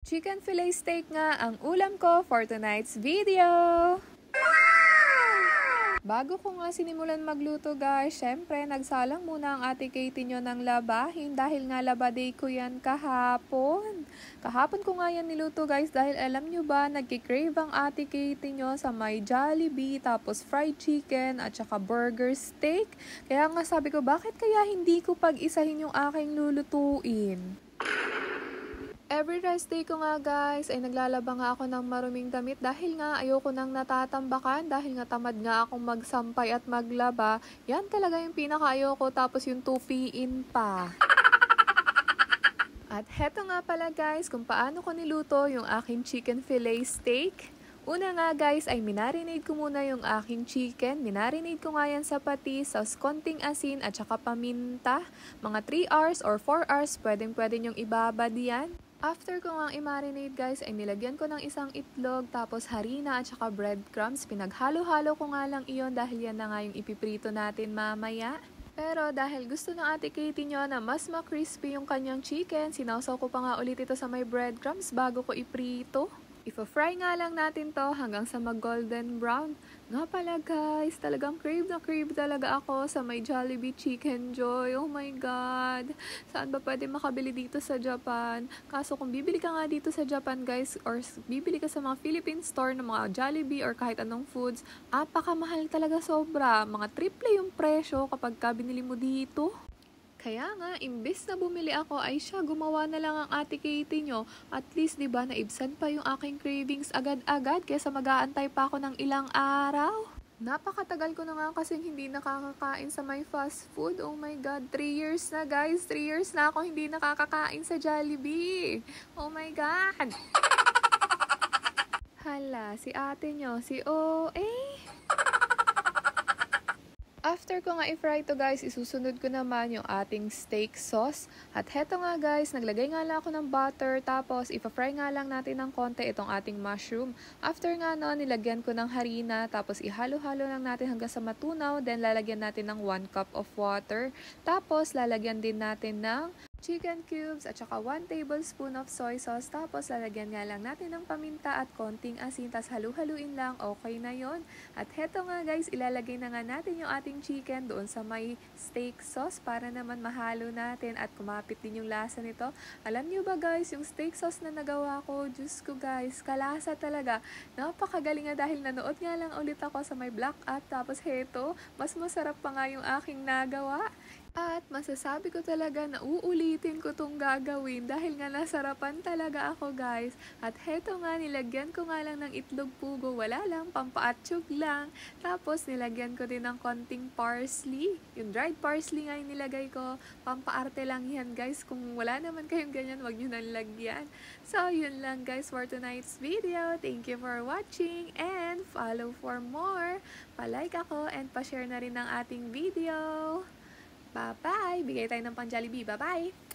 Chicken fillet steak nga ang ulam ko for tonight's video! Bago ko nga sinimulan magluto guys, syempre nagsalang muna ang ate Katie nyo ng labahin dahil nga laba day ko yan kahapon. Kahapon ko nga yan niluto guys dahil alam nyo ba, nagkikrave ang ate Katie nyo sa may Jollibee, tapos fried chicken at saka burger steak. Kaya nga sabi ko, bakit kaya hindi ko pag-isahin yung aking lulutuin? Every rest day ko nga guys ay naglalaba nga ako ng maruming damit dahil nga ayoko nang natatambakan dahil nga tamad nga akong magsampay at maglaba. Yan talaga yung pinaka-ayoko, tapos yung tupiin pa. At heto nga pala guys kung paano ko niluto yung aking chicken fillet steak. Una nga guys ay minarinate ko muna yung aking chicken. Minarinate ko nga yan sa patis, sauce, konting asin at saka paminta. Mga 3 hours or 4 hours pwedeng nyong ibabad yan. After ko nga i-marinate guys, ay nilagyan ko ng isang itlog, tapos harina at saka breadcrumbs. Pinaghalo-halo ko nga lang iyon dahil yan na nga yung ipiprito natin mamaya. Pero dahil gusto ng ate Katie nyo na mas ma-crispy yung kanyang chicken, sinawsaw ko pa nga ulit ito sa may breadcrumbs bago ko iprito. Ipa-fry nga lang natin to hanggang sa mag-golden brown. Nga pala guys, talagang crave na crave talaga ako sa may Jollibee Chicken Joy. Oh my God! Saan ba pwede makabili dito sa Japan? Kaso kung bibili ka nga dito sa Japan guys, or bibili ka sa mga Philippine store ng mga Jollibee or kahit anong foods, apakamahal talaga sobra. Mga triple yung presyo kapag ka binili mo dito. Kaya nga, imbes na bumili ako ay siya, gumawa na lang ang ate Katie nyo. At least, diba, naibsan pa yung aking cravings agad-agad kaysa mag-aantay pa ako ng ilang araw. Napakatagal ko na nga kasing hindi nakakakain sa may fast food. Oh my God, 3 years na guys. 3 years na ako hindi nakakakain sa Jollibee. Oh my God. Hala, si ate nyo, si OA. After ko nga i-fry to guys, isusunod ko naman yung ating steak sauce. At heto nga guys, naglagay nga lang ako ng butter, tapos ipa-fry nga lang natin ng konti itong ating mushroom. After nga no, nilagyan ko ng harina, tapos ihalo-halo lang natin hanggang sa matunaw, then lalagyan natin ng 1 cup of water. Tapos lalagyan din natin ng chicken cubes at saka 1 tablespoon of soy sauce. Tapos lalagyan nga lang natin ng paminta at konting asin. Tapos halu-haluin lang. Okay na yon. At heto nga guys, ilalagay na nga natin yung ating chicken doon sa may steak sauce para naman mahalo natin at kumapit din yung lasa nito. Alam nyo ba guys, yung steak sauce na nagawa ko, Diyos ko guys, kalasa talaga. Napakagaling nga dahil nanood nga lang ulit ako sa may black app. Tapos heto, mas masarap pa nga yung aking nagawa. At masasabi ko talaga na uulitin ko tong gagawin dahil nga nasarapan talaga ako guys. At heto nga, nilagyan ko nga lang ng itlog pugo, wala lang, pampaatsug lang. Tapos nilagyan ko din ng konting parsley. Yung dried parsley nga yung nilagay ko, pampaarte lang yan guys. Kung wala naman kayong ganyan, wag nyo nang lagyan. So yun lang guys for tonight's video. Thank you for watching and follow for more. Pa-like ako and pa-share na rin ng ating video. Bye-bye! Bigay tayo ng pang Jollibee. Bye-bye!